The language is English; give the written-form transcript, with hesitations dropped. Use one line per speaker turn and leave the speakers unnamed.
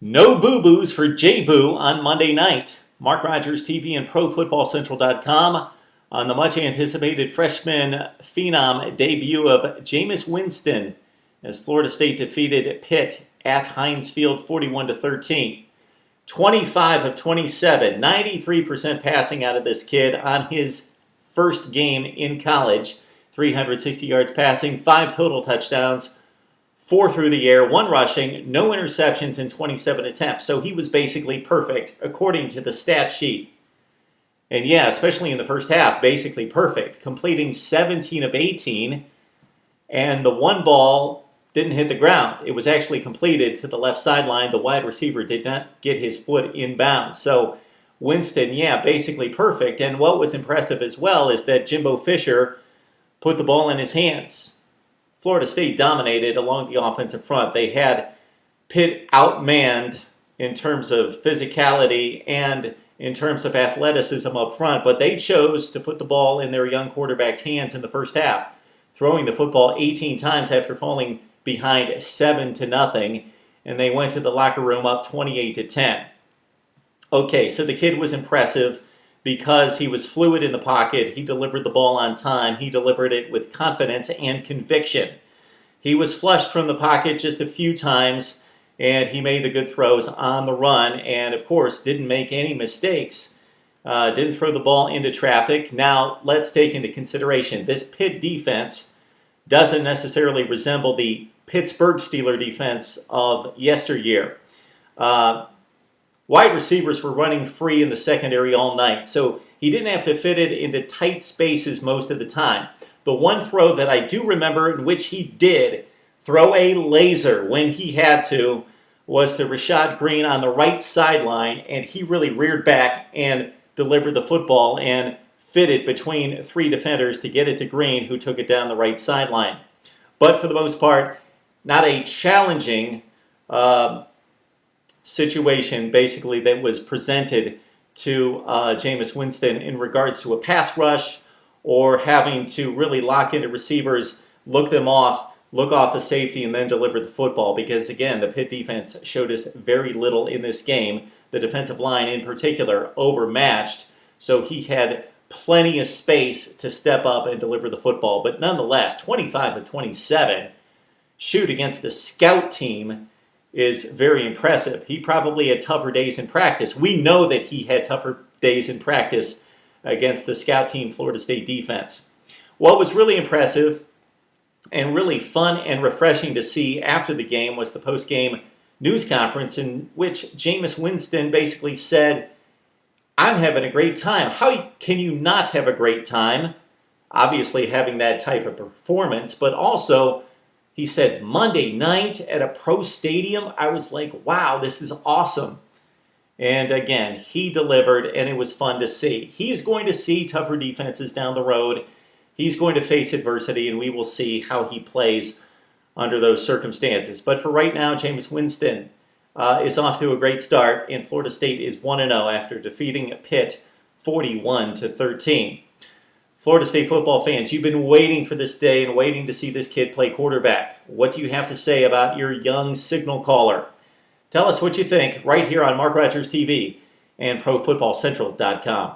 No boo-boos for J-Boo on Monday night. Mark Rogers TV and ProFootballCentral.com on the much-anticipated freshman phenom debut of Jameis Winston as Florida State defeated Pitt at Heinz Field 41-13. 25 of 27, 93% passing out of this kid on his first game in college. 360 yards passing, 5 total touchdowns, 4 through the air, 1 rushing, no interceptions in 27 attempts. So he was basically perfect according to the stat sheet. And yeah, especially in the first half, basically perfect, completing 17 of 18, and the one ball didn't hit the ground. It was actually completed to the left sideline. The wide receiver did not get his foot in bounds. So Winston, yeah, basically perfect. And what was impressive as well is that Jimbo Fisher put the ball in his hands. Florida State dominated along the offensive front. They had Pitt outmanned in terms of physicality and in terms of athleticism up front, but they chose to put the ball in their young quarterback's hands in the first half, throwing the football 18 times after falling behind 7-0, and they went to the locker room up 28-10. Okay, so the kid was impressive because he was fluid in the pocket. He delivered the ball on time. He delivered it with confidence and conviction. He was flushed from the pocket just a few times, and he made the good throws on the run, and of course didn't make any mistakes. Didn't throw the ball into traffic. Now let's take into consideration this Pitt defense doesn't necessarily resemble the Pittsburgh Steelers defense of yesteryear. Wide receivers were running free in the secondary all night, so he didn't have to fit it into tight spaces most of the time. The one throw that I do remember in which he did throw a laser when he had to was to Rashad Greene on the right sideline, and he really reared back and delivered the football and fitted between 3 defenders to get it to Greene, who took it down the right sideline. But for the most part, not a challenging situation, basically, that was presented to Jameis Winston in regards to a pass rush or having to really lock into receivers, look off a safety, and then deliver the football. Because, again, the Pitt defense showed us very little in this game. The defensive line, in particular, overmatched. So he had plenty of space to step up and deliver the football. But nonetheless, 25 of 27, shoot against the scout team, is very impressive. He probably had tougher days in practice. We know that he had tougher days in practice against the scout team Florida State defense. What was really impressive and really fun and refreshing to see after the game was the post-game news conference in which Jameis Winston basically said, "I'm having a great time." How can you not have a great time? Obviously having that type of performance, but also he said, Monday night at a pro stadium, I was like, wow, this is awesome. And again, he delivered, and it was fun to see. He's going to see tougher defenses down the road. He's going to face adversity, and we will see how he plays under those circumstances. But for right now, Jameis Winston is off to a great start, and Florida State is 1-0 after defeating Pitt 41-13. Florida State football fans, you've been waiting for this day and waiting to see this kid play quarterback. What do you have to say about your young signal caller? Tell us what you think right here on Mark Rogers TV and ProFootballCentral.com.